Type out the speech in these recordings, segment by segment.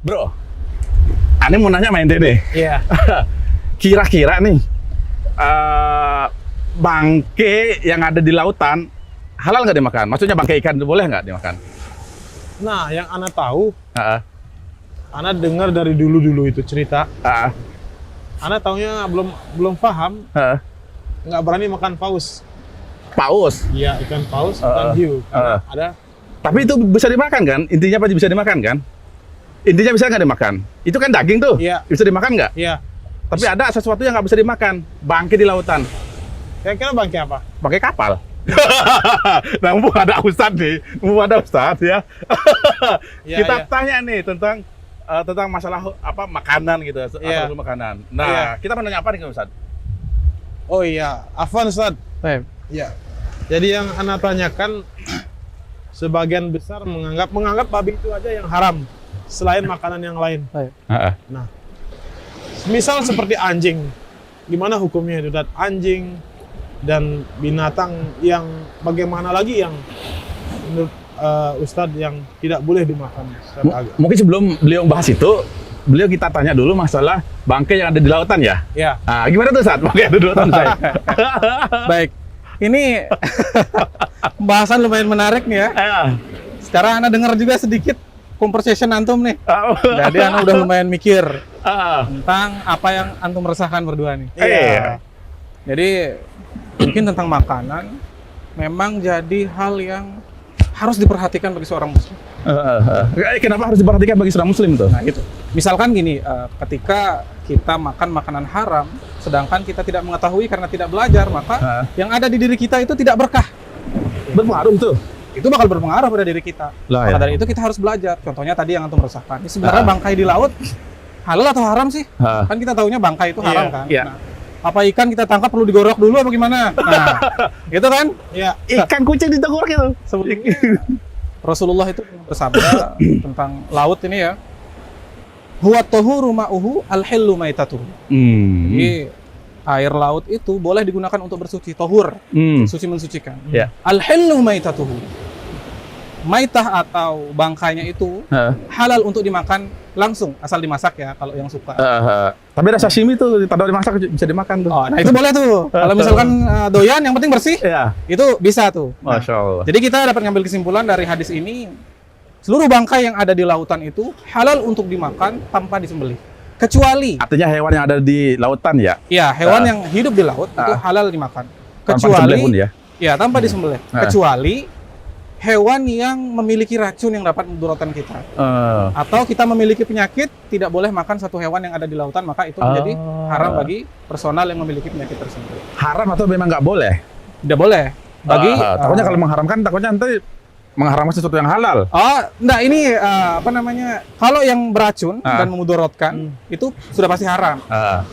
Bro, Ani mau nanya main deh. Iya. Kira-kira nih, bangke yang ada di lautan halal nggak dimakan? Maksudnya bangke ikan itu boleh nggak dimakan? Nah, yang Ana tahu, Heeh. Ana dengar dari dulu itu cerita. Heeh. Ana taunya belum paham, Heeh. nggak berani makan paus. Paus. Iya, ikan paus, ikan hiu. Karena ada. Tapi itu bisa dimakan kan? Intinya apa bisa dimakan kan? Intinya bisa nggak dimakan? Itu kan daging tuh. Iya. Bisa dimakan nggak? Iya. Tapi ada sesuatu yang nggak bisa dimakan. Bangke di lautan. Kira-kira bangke apa? Bangke kapal. Nah, mumpung ada Ustadz nih, mumpung ada Ustadz ya. Iya, Kita iya. tanya nih tentang masalah apa makanan gitu, Iya. asal makanan. Nah, Iya. kita mau nanya apa nih ke Ustadz? Oh iya, Afwan Ustaz. Baik. Iya. Jadi yang Ana tanyakan, sebagian besar menganggap babi itu aja yang haram, selain makanan yang lain. Baik. Nah, misal seperti anjing, gimana hukumnya itu? Dan anjing dan binatang yang bagaimana lagi yang menurut Ustadz yang tidak boleh dimakan secara agama? Mungkin sebelum beliau bahas itu, beliau kita tanya dulu masalah bangke yang ada di lautan ya. Ya, Nah, gimana tuh saat bangke ada di lautan saya? Baik. Ini pembahasan lumayan menarik nih ya. Sekarang Anda dengar juga sedikit conversation antum nih. Jadi Anda udah lumayan mikir tentang apa yang antum resahkan berdua nih. Iya. Jadi mungkin tentang makanan memang jadi hal yang harus diperhatikan bagi seorang muslim. Kenapa harus diperhatikan bagi seorang muslim tuh? Nah, itu. Misalkan gini, ketika kita makan makanan haram, sedangkan kita tidak mengetahui karena tidak belajar, maka yang ada di diri kita itu tidak berkah. Berpengaruh tuh. Itu bakal berpengaruh pada diri kita. Lah, Maka ya. dari itu kita harus belajar. Contohnya tadi yang antum resahkan. Ini sebenarnya bangkai di laut halal atau haram sih? Kan kita tahunya bangkai itu haram kan. Iya. Nah, apa ikan kita tangkap perlu digorok dulu apa gimana? Nah, gitu kan? ya. Ikan kucing ditengkorak itu. Rasulullah itu bersabda tentang laut ini ya. Huwa tahuru ma'uhu al-hillu maitatuhu. Jadi air laut itu boleh digunakan untuk bersuci, tahur, suci mensucikan. Ya. Al-hillu maitatuhu. Maitah atau bangkainya itu halal untuk dimakan langsung, asal dimasak ya kalau yang suka. Tapi ada sashimi tuh, taruh dimasak bisa dimakan tuh. Oh, nah itu boleh tuh. Kalau misalkan doyan yang penting bersih, Iya. itu bisa tuh. Nah, Masya Allah. jadi kita dapat ngambil kesimpulan dari hadis ini, seluruh bangkai yang ada di lautan itu halal untuk dimakan tanpa disembelih. Kecuali Artinya hewan yang ada di lautan ya? ya hewan yang hidup di laut itu halal dimakan. Tanpa disembelih pun Kecuali ya? tanpa disembelih. Kecuali hewan yang memiliki racun yang dapat mudaratkan kita. Atau kita memiliki penyakit, tidak boleh makan satu hewan yang ada di lautan, maka itu menjadi haram bagi personal yang memiliki penyakit tersebut. Haram atau memang nggak boleh? Tidak boleh. Bagi takutnya kalau mengharamkan, takutnya nanti mengharamkan sesuatu yang halal. oh, enggak, ini apa namanya? Kalau yang beracun dan memudaratkan itu sudah pasti haram.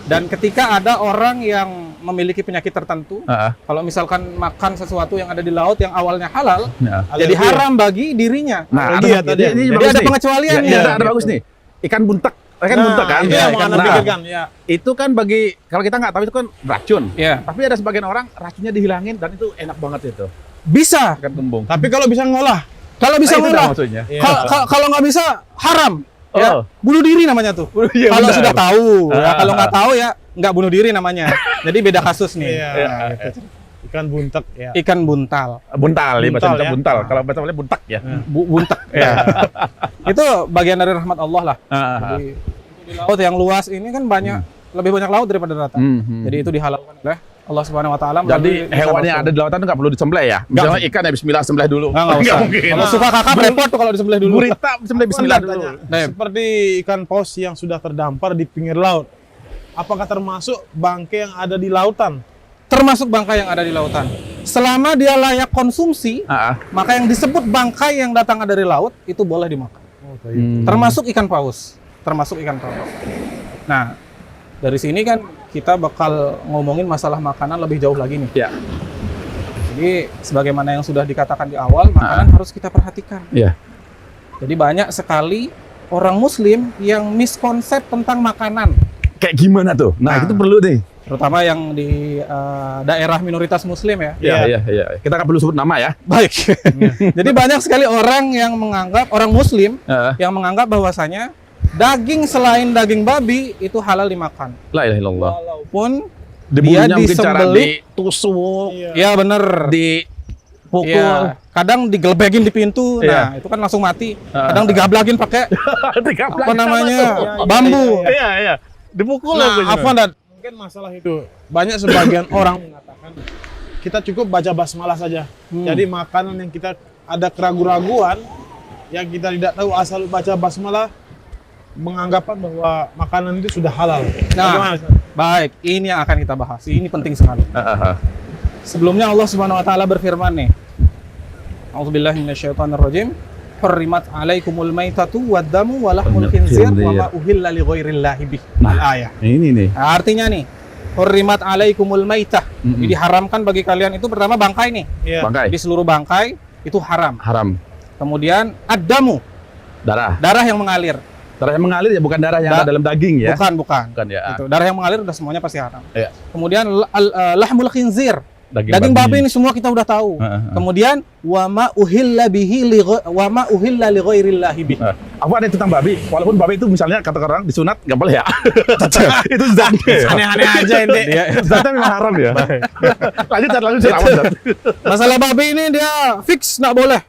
Dan ketika ada orang yang memiliki penyakit tertentu, kalau misalkan makan sesuatu yang ada di laut yang awalnya halal, jadi haram bagi dirinya. Nah, Alergi ya tadi. ini Jadi bagus ada nih. pengecualiannya. Ya, ada bagus nih. Ikan buntek. Ikan buntek kan? Iya, Ya, mau Anda nah, pikirkan. Ya. itu kan bagi, kalau kita nggak tahu itu kan racun. Iya. Tapi ada sebagian orang racunnya dihilangin dan itu enak banget itu. Bisa. Ikan kembung. Tapi kalau bisa ngolah, Kalau bisa Nah, itu dah ngolah. maksudnya. Iya. Kalau nggak bisa haram. Ya, Oh. bunuh diri namanya tuh. Iya, Kalau benar. sudah tahu, ya, kalau nggak tahu ya nggak bunuh diri namanya. Jadi beda kasus nih. Iya. Nah, gitu. ikan buntek ya. Ikan buntal, Buntal, ya, bahasa Buntal, Indonesia ya. buntal. Kalau bahasa Indonesia buntak ya. buntek. Ya. Itu bagian dari rahmat Allah lah. Jadi di laut yang luas ini kan lebih banyak laut daripada daratan. Jadi itu dihalalkan oleh Allah Subhanahu Wa Taala. Jadi hewan yang ada di lautan itu nggak perlu disembelih ya? Misalnya ikan ya bismillah sembelih dulu. nggak usah. mungkin. Kalau suka kakak repot tuh kalau disembelih dulu. Gurita sembelih bismillah Aku dulu. tanya, Nah, seperti ikan paus yang sudah terdampar di pinggir laut, apakah termasuk bangkai yang ada di lautan? termasuk bangkai yang ada di lautan. Selama dia layak konsumsi, maka yang disebut bangkai yang datang dari laut itu boleh dimakan. Termasuk ikan paus. Nah, dari sini kan kita bakal ngomongin masalah makanan lebih jauh lagi nih. Ya. Jadi sebagaimana yang sudah dikatakan di awal, makanan harus kita perhatikan. Iya. Jadi banyak sekali orang muslim yang miskonsep tentang makanan. Kayak gimana tuh? Nah, itu perlu deh. Terutama yang di daerah minoritas muslim ya. Iya. Kita nggak perlu sebut nama ya. Baik. Jadi banyak sekali orang yang menganggap, orang muslim yang menganggap bahwasanya daging selain daging babi itu halal dimakan. La ilaha illallah. Walaupun Dibunuhnya dia mungkin cara disembelih. ditusuk, Iya bener. dipukul. Iya. Kadang digelebekin di pintu, nah itu kan langsung mati. Kadang digablakin pakai apa namanya bambu. Iya, iya. Dipukul Nah, apa Afwan, Dan, mungkin masalah itu banyak sebagian orang mengatakan kita cukup baca basmalah saja. Jadi makanan yang kita ada keraguan-raguan yang kita tidak tahu asal baca basmalah menganggapan bahwa makanan itu sudah halal. Nah, baik, ini yang akan kita bahas. Ini penting sekali. Sebelumnya Allah Subhanahu wa taala berfirman nih. A'udzubillahi minasyaitonirrajim. Hurrimat 'alaikumul maitatu wad-damu wa lahmul khinzir wa ma uhilla li ghairillahi bih. Al-ayah. Ini nih. Nah, artinya nih, hurrimat 'alaikumul maitah. Jadi diharamkan bagi kalian itu pertama bangkai nih. Iya. Bangkai. Di seluruh bangkai itu haram. Haram. Kemudian ad-damu, Darah. darah yang mengalir. Darah yang mengalir ya, bukan darah yang ada dalam daging ya. Bukan. Bukan ya. Gitu. Darah yang mengalir udah semuanya pasti haram. Iya. Kemudian lahmul khinzir. Daging babi ini semua kita udah tahu. Kemudian wa ma uhilla li ghairillahi bih. Apa ada tentang babi? Walaupun babi itu misalnya kata orang disunat nggak boleh ya. Itu zatnya. Aneh-aneh aja ini. Zatnya memang haram ya. lanjut. Masalah babi ini dia fix nggak boleh.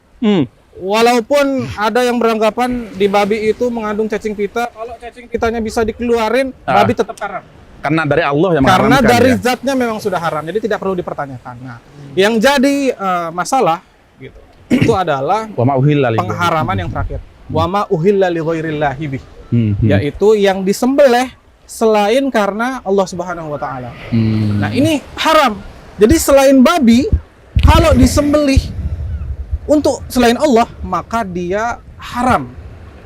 Walaupun ada yang beranggapan di babi itu mengandung cacing pita, kalau cacing pitanya bisa dikeluarin, babi tetap haram. Karena dari Allah yang Karena mengharamkan, dari ya? zatnya memang sudah haram, jadi tidak perlu dipertanyakan. Nah, yang jadi masalah gitu, itu adalah Wa ma uhilla li pengharaman yang terakhir. Wa ma uhilla li ghairillahi bih. ghairihi. Yaitu yang disembelih selain karena Allah Subhanahu wa taala. Nah, ini haram. Jadi selain babi, kalau disembelih untuk selain Allah, maka dia haram.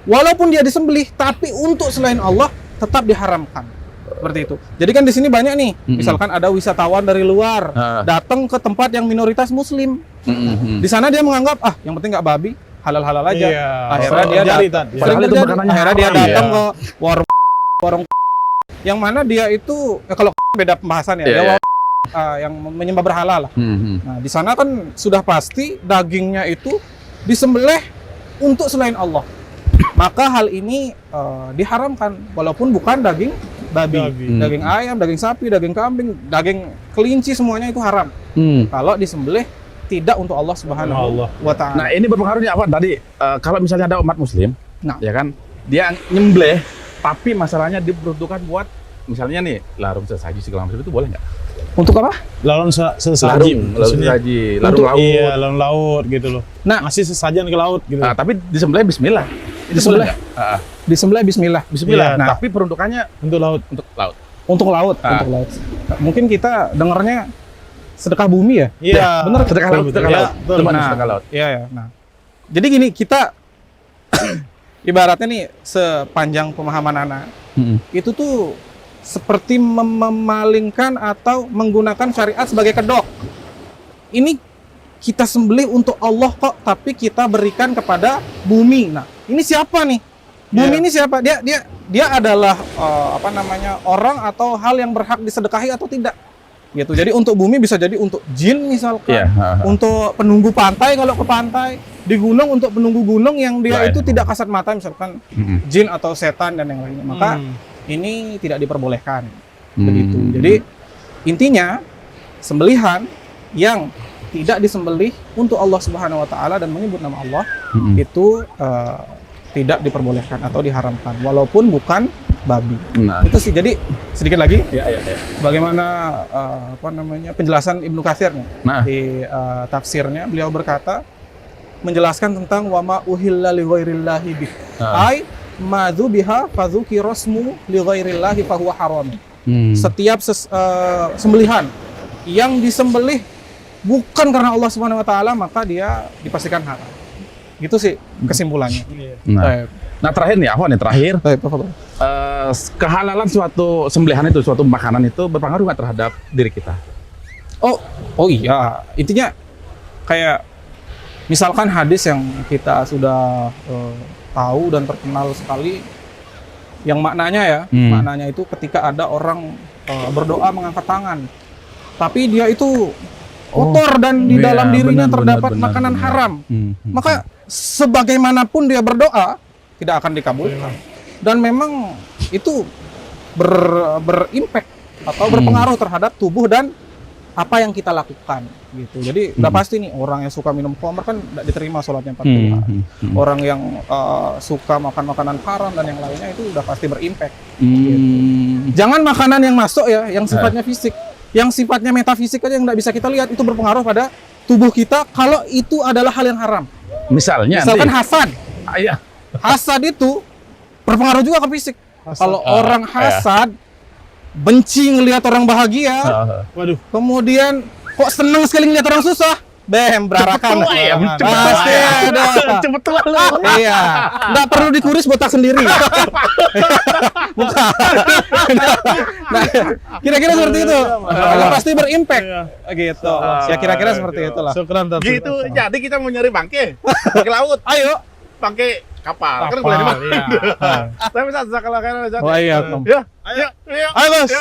Walaupun dia disembelih, tapi untuk selain Allah tetap diharamkan. Seperti itu. Jadi kan di sini banyak nih, misalkan ada wisatawan dari luar datang ke tempat yang minoritas Muslim. Di sana dia menganggap yang penting nggak babi, halal-halal aja. Iya. Akhirnya dia Padahal itu makanannya akhirnya dia haram, datang ya. ke warung yang mana dia itu kalau beda pembahasan ya, Iya, dia iya. yang menyembah berhala lah. Nah, di sana kan sudah pasti dagingnya itu disembelih untuk selain Allah. Maka hal ini diharamkan walaupun bukan daging babi. Daging ayam, daging sapi, daging kambing, daging kelinci semuanya itu haram. Kalau disembelih tidak untuk Allah Subhanahu wa taala. Nah, ini berpengaruhnya apa tadi? Kalau misalnya ada umat Muslim, Nah. ya kan, dia nyembelih, tapi masalahnya diperuntukkan buat misalnya nih larung sesaji segala macam itu boleh nggak? Untuk apa? Larung sesaji. Larung maksudnya. sesaji, larung Untuk laut. Iya, larung laut gitu loh. Nah, Ngasih sesajen ke laut gitu. Tapi disembelih Bismillah. Itu Disembelih. boleh nggak? disembelih bismillah. Bismillah. Iya, Nah. Tapi peruntukannya Untuk laut. untuk laut. Untuk laut, untuk laut. Mungkin kita dengarnya sedekah bumi ya? Iya. bener. Sedekah laut, sedekah Iya, laut. betul. Cuma Nah, sedekah laut. Iya ya. Nah, jadi gini kita ibaratnya nih sepanjang pemahaman anak itu tuh seperti memalingkan atau menggunakan syariat sebagai kedok. Ini kita sembelih untuk Allah kok, tapi kita berikan kepada bumi. Nah, ini siapa nih? Bumi ini siapa? Dia adalah apa namanya orang atau hal yang berhak disedekahi atau tidak? Gitu. Jadi untuk bumi bisa jadi untuk jin misalkan, untuk penunggu pantai kalau ke pantai, di gunung untuk penunggu gunung yang dia itu tidak kasat mata misalkan jin atau setan dan yang lainnya. Maka ini tidak diperbolehkan. Begitu. Jadi intinya sembelihan yang tidak disembelih untuk Allah Subhanahu wa taala dan menyebut nama Allah itu tidak diperbolehkan atau diharamkan walaupun bukan babi. Nah. Itu sih. Jadi sedikit lagi Ya. bagaimana apa namanya penjelasan Ibnu Katsir nih Nah. di tafsirnya, beliau berkata menjelaskan tentang wama uhilla li ghairillahi bih. Ai madzu biha fadzukira rasmu li ghairillahi fa huwa haram. Setiap sembelihan yang disembelih bukan karena Allah Subhanahu wa taala maka dia dipastikan haram. Gitu sih kesimpulannya. Nah, terakhir nih, Ahwan, terakhir. Kehalalan suatu sembelihan itu, suatu makanan itu berpengaruh nggak terhadap diri kita? Oh iya, intinya kayak misalkan hadis yang kita sudah tahu dan terkenal sekali, yang maknanya maknanya itu ketika ada orang berdoa mengangkat tangan, tapi dia itu kotor dan di dalam dirinya terdapat makanan haram, maka sebagaimanapun dia berdoa tidak akan dikabulkan. dan memang itu berimpact atau berpengaruh terhadap tubuh dan apa yang kita lakukan gitu. Jadi udah pasti nih orang yang suka minum khamr kan tidak diterima sholatnya 40 hari. Orang yang suka makan makanan haram dan yang lainnya itu udah pasti berimpact. Gitu. Jangan makanan yang masuk ya, yang sifatnya fisik, yang sifatnya metafisik aja yang tidak bisa kita lihat itu berpengaruh pada tubuh kita kalau itu adalah hal yang haram. Misalkan hasad. Hasad itu berpengaruh juga ke fisik. Kalau orang hasad benci ngelihat orang bahagia, waduh, kemudian kok seneng sekali ngelihat orang susah, berarakan. Pasti ada. Cepet tua lu. Iya, nggak perlu dikuris botak sendiri. Bukan. Nah, kira-kira seperti itu. Pasti berimpact. Gitu. Ya kira-kira seperti itulah. Gitu. Jadi kita mau nyari bangke ke laut. Ayo. Pakai kapal. Kan boleh dimana. Tapi bisa kalau kalian Oh iya. Ya. Ayo. Ayo, Bos.